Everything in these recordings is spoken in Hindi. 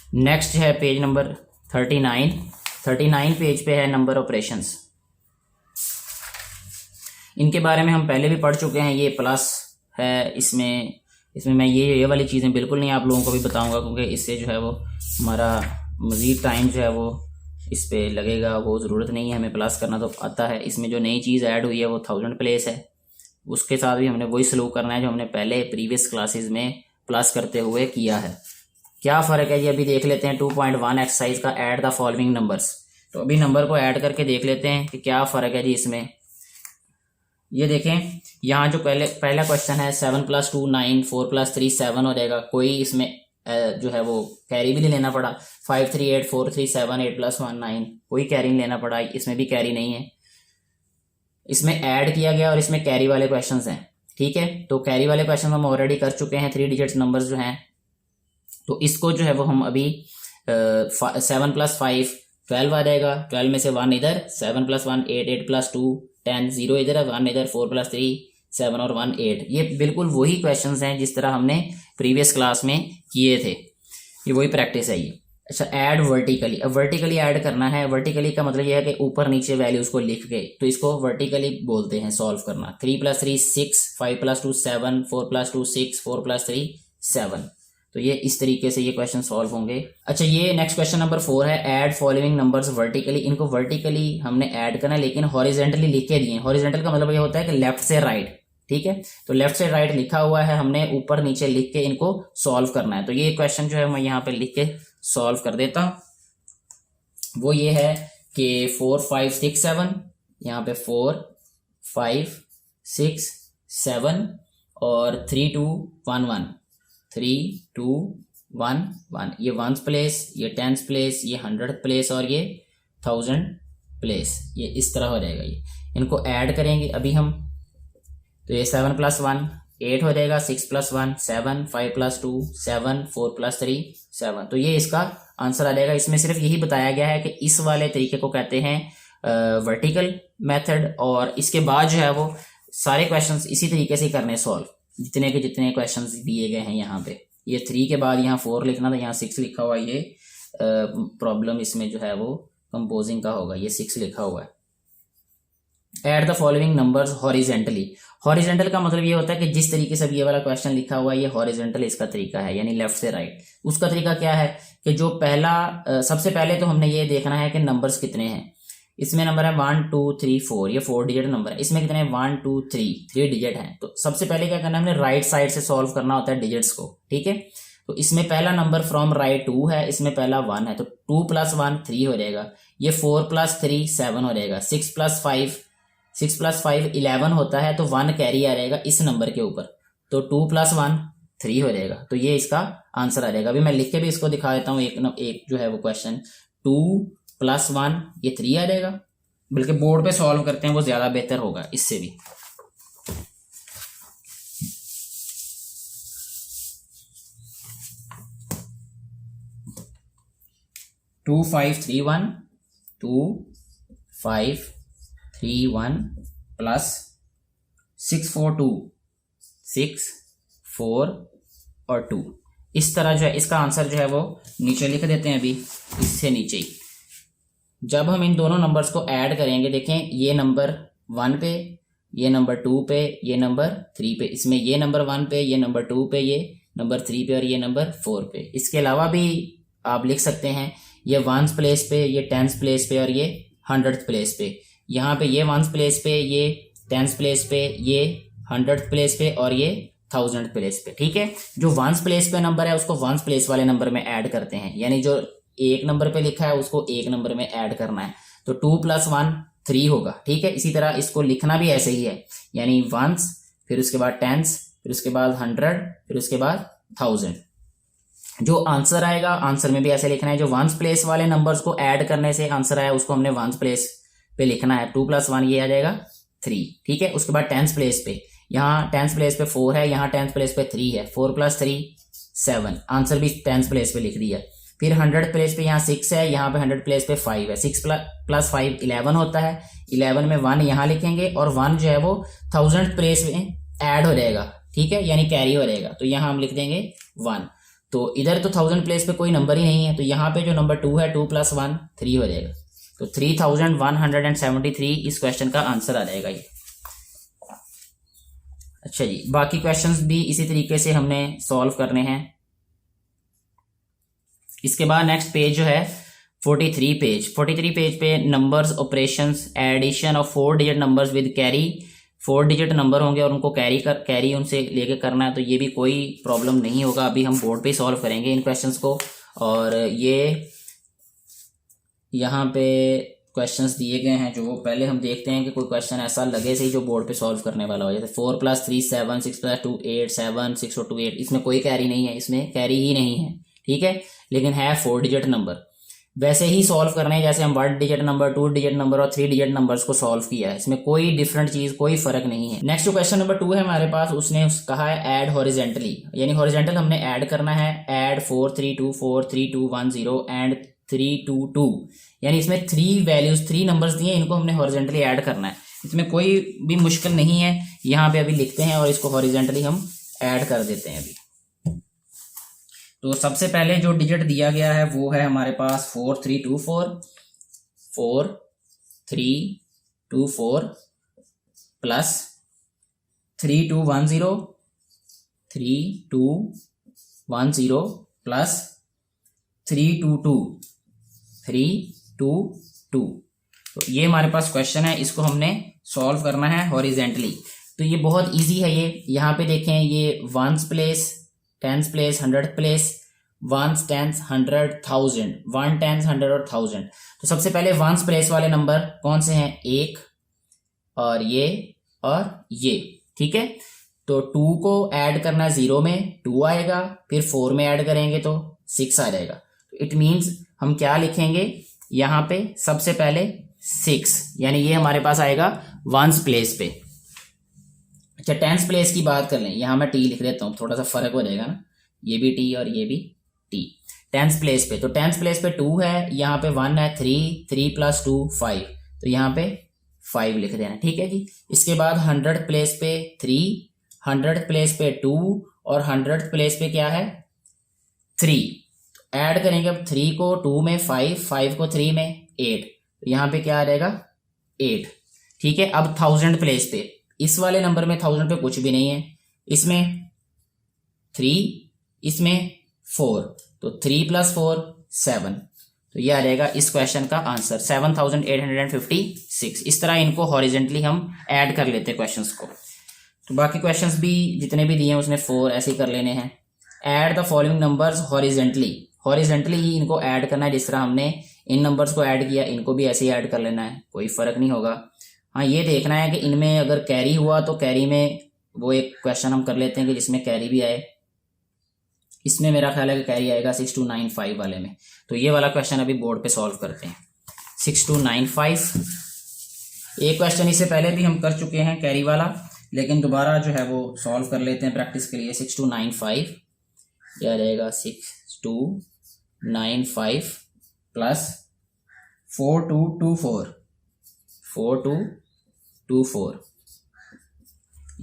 नेक्स्ट है पेज नंबर 39 पेज पे है नंबर ऑपरेशंस। इनके बारे में हम पहले भी पढ़ चुके हैं। ये प्लस है, इसमें मैं ये वाली चीज़ें बिल्कुल नहीं आप लोगों को भी बताऊंगा, क्योंकि इससे जो है वो हमारा मज़ीद टाइम जो है वो इस पे लगेगा, वो ज़रूरत नहीं है, हमें प्लस करना तो आता है। इसमें जो नई चीज़ ऐड हुई है वो 1000 प्लेस है, उसके साथ भी हमने वही सलूक करना है जो हमने पहले प्रीवियस क्लासेस में प्लस करते हुए किया है। क्या फ़र्क है ये अभी देख लेते हैं। 2.1 एक्सरसाइज का ऐड द फॉलोइंग नंबर्स। तो अभी नंबर को ऐड करके देख लेते हैं कि क्या फ़र्क है जी इसमें। ये देखें, यहाँ जो पहला क्वेश्चन है 7 + 2 9, 4 + 3 7 हो जाएगा। कोई इसमें जो है वो कैरी भी नहीं लेना पड़ा। 5 3 8 4 3 7 8 + 1 9, कोई कैरी नहीं लेना पड़ा, इसमें भी कैरी नहीं है। इसमें ऐड किया गया और इसमें कैरी वाले क्वेश्चंस हैं, ठीक है। तो कैरी वाले क्वेश्चन हम ऑलरेडी कर चुके हैं, 3 डिजिट्स नंबर्स जो हैं। तो इसको जो है वो हम अभी 7 + 5 12 आ जाएगा, 12 में से 1 इधर, 7 + 1 8, 8 + 2 10, 0 इधर है, 1 इधर, 4 + 3 7 और 1 8। ये बिल्कुल वही क्वेश्चंस हैं जिस तरह हमने प्रीवियस क्लास में किए थे, ये वही प्रैक्टिस है ये। अच्छा, ऐड वर्टिकली। अब वर्टिकली ऐड करना है। वर्टिकली का मतलब ये है कि ऊपर नीचे वैल्यूज को लिख के, तो इसको वर्टिकली बोलते हैं सॉल्व करना। 3 + 3 6, 5 + 2 7, 4 + 2 6, 4 + 3 7। तो ये इस तरीके से ये क्वेश्चन सॉल्व होंगे। अच्छा, ये नेक्स्ट क्वेश्चन नंबर 4 है, ऐड फॉलोइंग नंबर्स वर्टिकली। इनको वर्टिकली हमने ऐड करना है, लेकिन हॉरिजेंटली लिख के दिए। हॉरिजेंटल का मतलब ये होता है कि लेफ्ट से राइट, ठीक है। तो लेफ्ट से राइट लिखा हुआ है, हमने ऊपर नीचे लिख के इनको सॉल्व करना है। तो ये क्वेश्चन जो है मैं यहाँ पे लिख के सॉल्व कर देता हूं। वो ये है कि 4 5 6 7, यहाँ पे 4 5 6 7 और 3 2 1 1, 3 2 1 1। ये 1th प्लेस, ये 10th प्लेस, ये 100th प्लेस और ये 1000 प्लेस। ये इस तरह हो जाएगा। ये इनको ऐड करेंगे अभी हम। तो ये 7 + 1 8 हो जाएगा, 6 + 1 7, 5 + 2 7, 4 + 3 7। तो ये इसका आंसर आ जाएगा। इसमें सिर्फ यही बताया गया है कि इस वाले तरीके को कहते हैं वर्टिकल मेथड, और इसके बाद जो है वो सारे क्वेश्चंस इसी तरीके से करने सॉल्व, जितने के जितने क्वेश्चंस दिए गए हैं यहाँ पे। ये 3 के बाद यहाँ 4 लिखना था, यहाँ 6 लिखा हुआ है। ये प्रॉब्लम इसमें जो है वो कंपोजिंग का होगा, ये 6 लिखा हुआ है। Add the following numbers horizontally. Horizontal का मतलब ये होता है कि जिस तरीके से ये वाला क्वेश्चन लिखा हुआ है, ये हॉरिजेंटल इसका तरीका है, यानी लेफ्ट से राइट। उसका तरीका क्या है कि जो पहला सबसे पहले तो हमने ये देखना है कि नंबर्स कितने हैं। इसमें नंबर है 1 2 3 4, ये 4 डिजिट नंबर है। इसमें कितने हैं 1 2 3 डिजिट हैं। तो सबसे पहले क्या करना है, हमने राइट साइड से सॉल्व करना होता है डिजिट्स को, ठीक है। तो इसमें पहला नंबर फ्रॉम राइट 2 है, इसमें पहला 1 है, तो 2 + 1 3 हो जाएगा। ये 4 + 3 7 हो जाएगा। 6 + 5 11 होता है, तो 1 कैरी आ जाएगा इस नंबर के ऊपर, तो 2 + 1 3 हो जाएगा। तो ये इसका आंसर आ जाएगा। अभी मैं लिख के भी इसको दिखा देता हूँ। एक जो है वो क्वेश्चन 2 + 1 ये 3 आ जाएगा। बल्कि बोर्ड पे सॉल्व करते हैं वो ज्यादा बेहतर होगा इससे भी। टू 5 3 1 2 5 3 1 प्लस 6 4 2 6 4 और 2। इस तरह जो है इसका आंसर जो है वो नीचे लिख देते हैं अभी, इससे नीचे ही। जब हम इन दोनों नंबर्स को ऐड करेंगे, देखें ये नंबर 1 पे, ये नंबर 2 पे, ये नंबर 3 पे। इसमें ये नंबर 1 पे, ये नंबर 2 पे, ये नंबर 3 पे और ये नंबर 4 पे। इसके अलावा भी आप लिख सकते हैं, ये 1th प्लेस पे, ये 10th प्लेस पे और ये 100th प्लेस पे। यहाँ पे ये 1th प्लेस पे, ये 10th प्लेस पे, ये 100th प्लेस पे और ये 1000th प्लेस पे, ठीक है। जो 1th प्लेस पे नंबर है उसको 1th प्लेस वाले नंबर में ऐड करते हैं, यानी जो एक नंबर पे लिखा है उसको एक नंबर में ऐड करना है। तो 2 + 1 3 होगा, ठीक है। इसी तरह इसको लिखना भी ऐसे ही है, यानी 1s, फिर उसके बाद 10s, फिर उसके बाद 100, फिर उसके बाद 1000। जो आंसर आएगा, आंसर में भी ऐसे लिखना है। जो 1th प्लेस वाले नंबर्स को ऐड करने से आंसर आया उसको हमने 1th प्लेस पे लिखना है। 2 + 1 ये आ जाएगा 3, ठीक है। उसके बाद 10th प्लेस पे, यहाँ 10th प्लेस पे 4 है, यहाँ 10th प्लेस पे 3 है। 4 + 3 7, आंसर भी 10th प्लेस पे लिख दिया। फिर 100 प्लेस पे यहाँ 6 है, यहाँ पे 100 प्लेस पे 5 है। 6 + 5 11 होता है। 11 में 1 यहाँ लिखेंगे और 1 जो है वो 1000th प्लेस में ऐड हो जाएगा, ठीक है, यानी कैरी हो जाएगा। तो यहाँ हम लिख देंगे 1। तो इधर तो 1000 प्लेस पे कोई नंबर ही नहीं है, तो यहाँ पे जो नंबर 2 है 2 + 1 3 हो जाएगा, तो 3173 इस क्वेश्चन का आंसर आ जाएगा ये। अच्छा जी, बाकी क्वेश्चंस भी इसी तरीके से हमने सॉल्व करने हैं। इसके बाद नेक्स्ट पेज जो है 43 पेज पे numbers operations addition of 4 digit numbers with carry, 4 digit number होंगे और उनको कैरी उनसे लेके करना है, तो ये भी कोई प्रॉब्लम नहीं होगा। अभी हम बोर्ड पे सॉल्व करेंगे इन क्वेश्चंस को। और ये यहाँ पे क्वेश्चंस दिए गए हैं, जो पहले हम देखते हैं कि कोई क्वेश्चन ऐसा लगे सही जो बोर्ड पे सॉल्व करने वाला हो। जैसे 4 + 3 7, 6 + 2 8, 7 6 और 2 8, इसमें कोई कैरी नहीं है, इसमें कैरी ही नहीं है, ठीक है, लेकिन है 4 डिजिट नंबर। वैसे ही सॉल्व करना है जैसे हम 1 डिजिट नंबर, 2 डिजिट नंबर और 3 डिजिट नंबर्स को सॉल्व किया है, इसमें कोई डिफरेंट चीज, कोई फर्क नहीं है। नेक्स्ट जो क्वेश्चन नंबर 2 है हमारे पास, उसने कहा है ऐड हॉरिजेंटली, यानी हॉरिजेंटल हमने ऐड करना है। ऐड 4 3 2 4 3 2 1 0 एंड 3 2 2, यानी इसमें 3 वैल्यूज 3 नंबर्स दिए, इनको हमने हॉरिजेंटली ऐड करना है। इसमें कोई भी मुश्किल नहीं है, यहाँ पे अभी लिखते हैं और इसको हॉरिजेंटली हम ऐड कर देते हैं अभी। तो सबसे पहले जो डिजिट दिया गया है वो है हमारे पास 4 3 2 4, 4 3 2 4 प्लस 3 2 1 0, 3 2 1 0 प्लस 3 2 2, 3 2 2। तो ये हमारे पास क्वेश्चन है, इसको हमने सॉल्व करना है हॉरिजेंटली। तो ये बहुत इजी है। ये यहाँ पे देखें, ये 1s place, 10s place, 100th place, 1s 10s 100 1000, 1 10s 100 और 1000। तो सबसे पहले 1s प्लेस वाले नंबर कौन से हैं, 1 और ये, ठीक है। तो 2 को ऐड करना है 0 में, 2 आएगा, फिर 4 में ऐड करेंगे तो 6 आ जाएगा। तो इट मीन्स हम क्या लिखेंगे यहाँ पे, सबसे पहले 6, यानी ये हमारे पास आएगा 1s प्लेस पे। अच्छा, 10s प्लेस की बात कर लें, यहाँ मैं टी लिख देता हूँ, थोड़ा सा फर्क हो जाएगा ना, ये भी टी और ये भी टी। 10s प्लेस पे, तो 10s प्लेस पे 2 है, यहाँ पे 1 है, 3 + 2 5, तो यहाँ पे 5 लिख देना, ठीक है जी। इसके बाद 100th प्लेस पे 3, 100th प्लेस पे 2 और 100th प्लेस पे क्या है 3। ऐड करेंगे अब 3 को 2 में 5, 5 को 3 में 8, तो यहाँ पे क्या आ जाएगा 8, ठीक है। अब 1000 प्लेस पे, इस वाले नंबर में 1000 पे कुछ भी नहीं है, इसमें 3, इसमें 4, तो 3 + 4 7, तो ये आ जाएगा इस क्वेश्चन का आंसर 7856। इस तरह इनको हॉरिजेंटली हम ऐड कर लेते हैं क्वेश्चंस को। तो बाकी क्वेश्चंस भी जितने भी दिए हैं उसने 4 ऐसे ही कर लेने हैं। Add the following numbers horizontally ही इनको ऐड करना है, जिस तरह हमने इन नंबर्स को ऐड किया, इनको भी ऐसे ही ऐड कर लेना है, कोई फर्क नहीं होगा। हाँ, ये देखना है कि इनमें अगर कैरी हुआ तो कैरी में वो एक क्वेश्चन हम कर लेते हैं कि जिसमें कैरी भी आए। इसमें मेरा ख्याल है कि कैरी आएगा 6295 वाले में, तो ये वाला क्वेश्चन अभी बोर्ड पे सॉल्व करते हैं। 6295 एक क्वेश्चन इससे पहले भी हम कर चुके हैं कैरी वाला, लेकिन दोबारा जो है वो सॉल्व कर लेते हैं प्रैक्टिस के लिए। 6295 यह आ जाएगा 6295 प्लस 4224, 4224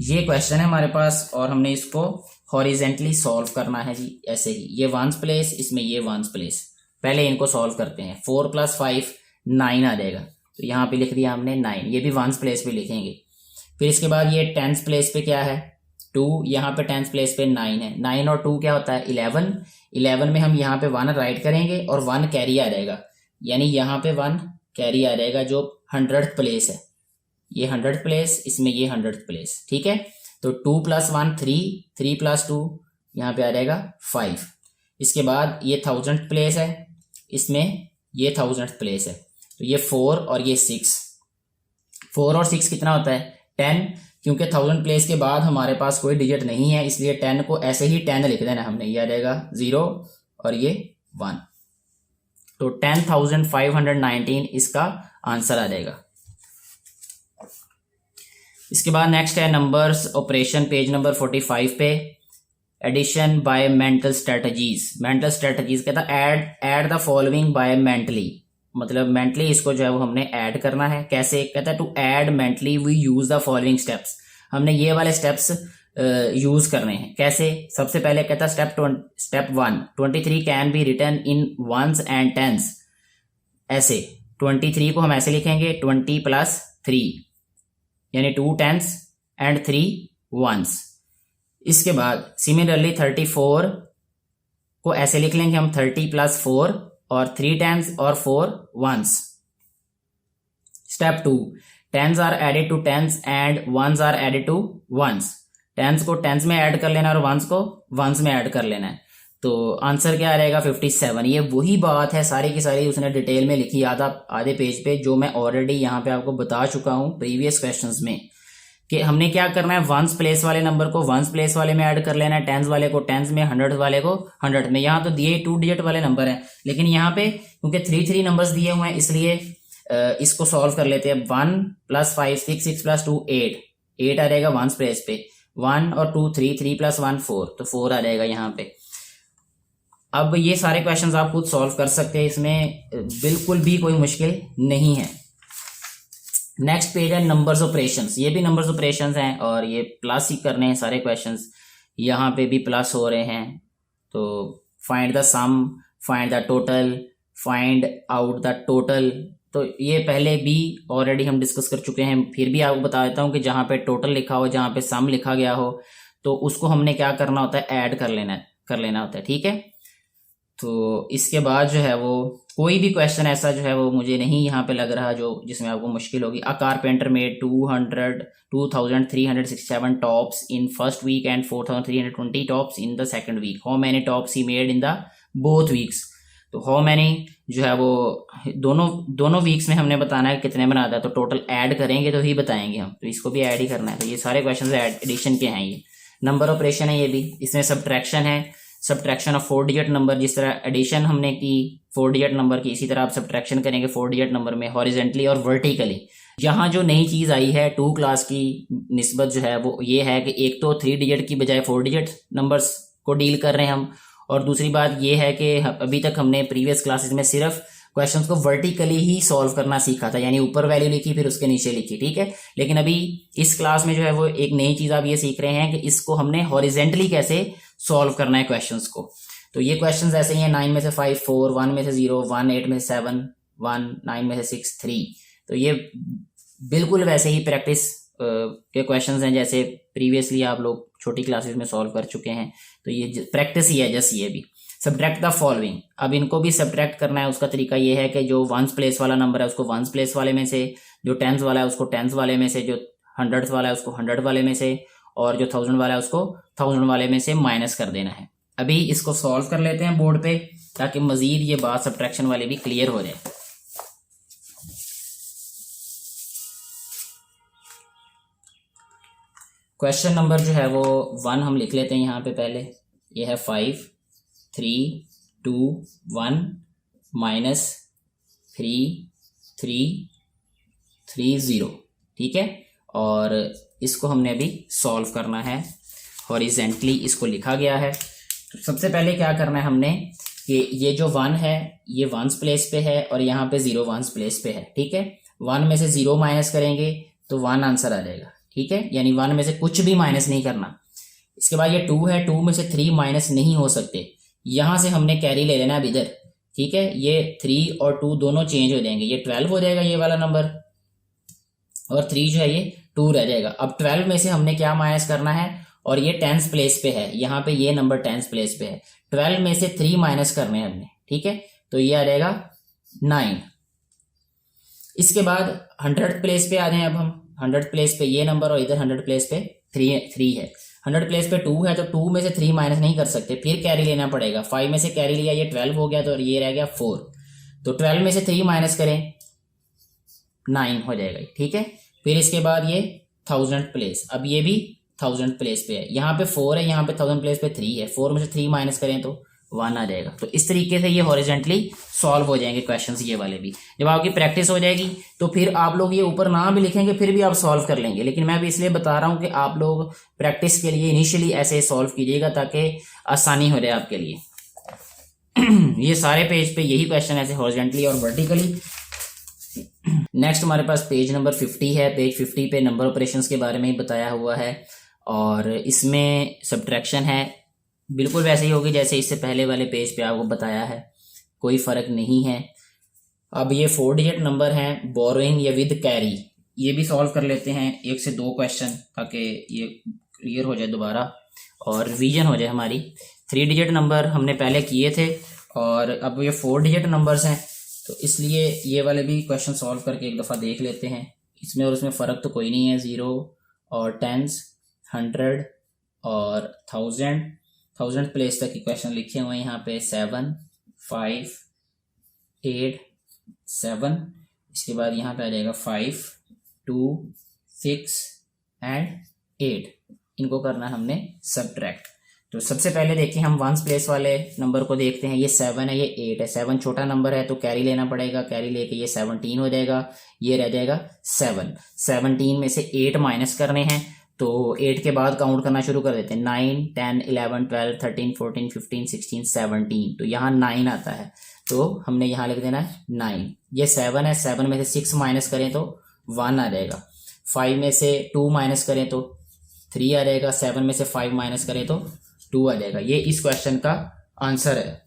ये क्वेश्चन है हमारे पास, और हमने इसको हॉरिजेंटली सॉल्व करना है जी। ऐसे ही ये 1s प्लेस, इसमें ये 1s प्लेस, पहले इनको सॉल्व करते हैं। 4 + 5 9 आ जाएगा, तो यहाँ पे लिख दिया हमने 9, ये भी 1s प्लेस पे लिखेंगे। फिर इसके बाद ये 10s प्लेस पे क्या है 2, यहाँ पे 10s प्लेस पे 9 है, 9 और 2 क्या होता है 11, 11 में हम यहाँ पे 1 राइट करेंगे और 1 कैरी आ जाएगा, यानी यहाँ पे 1 कैरी आ जाएगा जो 100th प्लेस है, ये 100th प्लेस, इसमें ये 100th प्लेस, ठीक है। तो 2 + 1 3, 3 + 2 यहाँ पे आ जाएगा 5। इसके बाद ये 1000th प्लेस है, इसमें ये 1000th प्लेस है, तो ये 4 और ये 6, 4 और 6 कितना होता है 10, क्योंकि 1000 प्लेस के बाद हमारे पास कोई डिजिट नहीं है, इसलिए 10 को ऐसे ही 10 लिख देना हमने, ये आ जाएगा 0 और ये 1, तो 10,519 इसका आंसर आ जाएगा। इसके बाद नेक्स्ट है नंबर्स ऑपरेशन, पेज नंबर 45 पे। Addition by mental strategies, mental strategies कहता है add the following by mentally, मतलब मेंटली इसको जो है वो हमने ऐड करना है। कैसे कहता है to add mentally we use the following steps, हमने ये वाले स्टेप्स यूज करने हैं। कैसे? सबसे पहले कहता step 1, 23 can be written in ones and tens. ऐसे 23 को हम ऐसे लिखेंगे 20 + 3 यानी 2 टेंस एंड 3 वंस। इसके बाद सिमिलरली 34 को ऐसे लिख लेंगे हम 30 + 4 और 3 टेंस और 4 ones. Step 2, tens are added to tens and ones are added to ones. Tens को टेंस में ऐड कर लेना और वंस को वंस में ऐड कर लेना है। तो आंसर क्या रहेगा? 57। ये वही बात है सारी की सारी उसने डिटेल में लिखी आधे पेज पे, जो मैं ऑलरेडी यहाँ पे आपको बता चुका हूँ प्रीवियस क्वेश्चंस में, कि हमने क्या करना है, वंस प्लेस वाले नंबर को वंस प्लेस वाले में ऐड कर लेना है, टेंस वाले को टेंस में, 100 वाले को 100 में। यहाँ तो दिए 2 डिजिट वाले नंबर है, लेकिन यहाँ पे क्योंकि 3 नंबर्स दिए हुए हैं इसलिए इसको सॉल्व कर लेते हैं। 1 + 5 6 6 + 2 8 आ जाएगा वंस प्लेस पे। 1 और 2 3 3 + 1 4, तो 4 आ जाएगा यहाँ पे। अब ये सारे क्वेश्चंस आप खुद सॉल्व कर सकते हैं, इसमें बिल्कुल भी कोई मुश्किल नहीं है। नेक्स्ट पेज है नंबर्स ऑपरेशंस। ये भी नंबर्स ऑपरेशंस हैं और ये प्लस ही करने हैं सारे क्वेश्चंस। यहाँ पे भी प्लस हो रहे हैं। तो find the sum, find the total, find out the total. तो ये पहले भी ऑलरेडी हम डिस्कस कर चुके हैं, फिर भी आपको बता देता हूँ कि जहाँ पे टोटल लिखा हो, जहाँ पे सम लिखा गया हो, तो उसको हमने क्या करना होता है, ऐड कर लेना होता है। ठीक है, तो इसके बाद जो है वो कोई भी क्वेश्चन ऐसा जो है वो मुझे नहीं यहाँ पे लग रहा जो जिसमें आपको मुश्किल होगी। A carpenter made 2367 tops in first week and 4320 tops in the second week. How many tops he made in the both weeks. तो हाउ मैनी जो है वो दोनों वीक्स में हमने बताना है कितने बनाता है, तो टोटल ऐड करेंगे तो ही बताएंगे हम, तो इसको भी ऐड ही करना है। तो ये सारे क्वेश्चन एडिशन के हैं। ये नंबर ऑपरेशन है, ये भी इसमें सब्ट्रैक्शन है, सब्ट्रैक्शन ऑफ 4 डिजिट नंबर। जिस तरह एडिशन हमने की 4 डिजिट नंबर की, इसी तरह आप सब्ट्रैक्शन करेंगे 4 डिजिट नंबर में हॉरिजेंटली और वर्टिकली। यहाँ जो नई चीज आई है 2 क्लास की निस्बत जो है वो ये है कि एक तो 3 डिजिट की बजाय 4 डिजिट नंबर्स को डील कर रहे हैं हम, और दूसरी बात ये है कि अभी तक हमने प्रीवियस क्लासेस में सिर्फ क्वेश्चंस को वर्टिकली ही सॉल्व करना सीखा था, यानी ऊपर वैल्यू लिखी फिर उसके नीचे लिखी। ठीक है, लेकिन अभी इस क्लास में जो है वो एक नई चीज आप ये सीख रहे हैं कि इसको हमने हॉरिजेंटली कैसे सॉल्व करना है क्वेश्चंस को। तो ये क्वेश्चंस ऐसे ही हैं, 9 में से 5 4, 1 में से 0 1, 8 में से 7 1, 9 में से 6 3। तो ये बिल्कुल वैसे ही प्रैक्टिस के क्वेश्चंस हैं जैसे प्रीवियसली आप लोग छोटी क्लासेस में सॉल्व कर चुके हैं। तो ये प्रैक्टिस ही है जस्ट। ये भी सब्ट्रैक्ट द फॉलोइंग, अब इनको भी सब्ट्रैक्ट करना है। उसका तरीका ये है कि जो वंस प्लेस वाला नंबर है उसको वंस प्लेस वाले में से, जो टेंस वाला है उसको टेंस वाले में से, जो 100 वाला है उसको 100 वाले में से, और जो 1000 वाला है उसको 1000 वाले में से माइनस कर देना है। अभी इसको सॉल्व कर लेते हैं बोर्ड पे, ताकि मजीद ये बात सब्ट्रैक्शन वाली भी क्लियर हो जाए। क्वेश्चन नंबर जो है वो 1 हम लिख लेते हैं यहाँ पे पहले। ये है 5 3 2 1 -3 3 3 0। ठीक है, और इसको हमने अभी सॉल्व करना है। हॉरिजेंटली इसको लिखा गया है। तो सबसे पहले क्या करना है हमने कि ये जो 1 है ये वंस प्लेस पे है और यहाँ पे 0 वंस प्लेस पे है। ठीक है, 1 में से 0 माइनस करेंगे तो 1 आंसर आ जाएगा। ठीक है, यानी 1 में से कुछ भी माइनस नहीं करना। इसके बाद ये 2 है, 2 में से 3 माइनस नहीं हो सकते, यहां से हमने कैरी ले लेना अब इधर। ठीक है, ये 3 और 2 दोनों चेंज हो जाएंगे, ये 12 हो जाएगा ये वाला नंबर, और 3 जो है ये 2 रह जाएगा। अब 12 में से हमने क्या माइनस करना है, और ये 10th प्लेस पे है, यहाँ पे ये नंबर 10th प्लेस पे है। 12 में से 3 माइनस करने हैं हमने। ठीक है, तो ये आ जाएगा 9। इसके बाद 100 प्लेस पे आ जाए। अब हम 100 प्लेस पे ये नंबर और इधर 100 प्लेस पे 3 है। 100 प्लेस पे 2 है, तो 2 में से 3 माइनस नहीं कर सकते, फिर कैरी लेना पड़ेगा। 5 में से कैरी लिया, ये 12 हो गया, तो ये रह गया 4। तो 12 में से 3 माइनस करें 9 हो जाएगा। ठीक है, फिर इसके बाद ये 1000 प्लेस, अब ये भी 1000 प्लेस पे है, यहाँ पे 4 है, यहाँ पे 1000 प्लेस पे 3 है। 4 में से 3 माइनस करें तो 1 आ जाएगा। तो इस तरीके से ये हॉरिजेंटली सॉल्व हो जाएंगे क्वेश्चंस ये वाले भी। जब आपकी प्रैक्टिस हो जाएगी तो फिर आप लोग ये ऊपर ना भी लिखेंगे फिर भी आप सॉल्व कर लेंगे, लेकिन मैं भी इसलिए बता रहा हूं कि आप लोग प्रैक्टिस के लिए इनिशियली ऐसे सॉल्व कीजिएगा ताकि आसानी हो जाए आपके लिए। ये सारे पेज पे यही क्वेश्चन ऐसे हॉरिजेंटली और वर्टिकली। नेक्स्ट हमारे पास पेज नंबर 50 है। पेज 50 पे नंबर ऑपरेशंस के बारे में ही बताया हुआ है, और इसमें सब्ट्रैक्शन है बिल्कुल वैसे ही होगी जैसे इससे पहले वाले पेज पे आपको बताया है, कोई फ़र्क नहीं है। अब ये 4 डिजिट नंबर हैं बोरोइंग या विद कैरी, ये भी सॉल्व कर लेते हैं 1 से 2 क्वेश्चन ताकि ये क्लियर हो जाए दोबारा और रिवीजन हो जाए हमारी। 3 डिजिट नंबर हमने पहले किए थे और अब ये 4 डिजिट नंबर्स हैं, तो इसलिए ये वाले भी क्वेश्चन सॉल्व करके एक दफ़ा देख लेते हैं। इसमें और उसमें फ़र्क तो कोई नहीं है, 0 और 10s, 100 और 1000 प्लेस तक के क्वेश्चन लिखे हुए हैं यहाँ पे। 7, 5, 8, 7, इसके बाद यहाँ पे आ जाएगा 5, 2, 6 एंड 8। इनको करना है हमने सब्ट्रैक्ट। तो सबसे पहले देखिए हम 1s प्लेस वाले नंबर को देखते हैं। ये 7 है, ये 8 है। 7 छोटा नंबर है तो कैरी लेना पड़ेगा, कैरी लेके ये 17 हो जाएगा, ये रह जाएगा 7। 17 में से 8 माइनस करने हैं तो 8 के बाद काउंट करना शुरू कर देते हैं। 9, 10, 11, 12, 13, 14, 15, 16, 17, तो यहाँ 9 आता है तो हमने यहाँ लिख देना है 9। ये 7 है, 7 में से 6 माइनस करें तो 1 आ जाएगा। 5 में से 2 माइनस करें तो 3 आ जाएगा। 7 में से 5 माइनस करें तो 2 आ जाएगा। ये इस क्वेश्चन का आंसर है।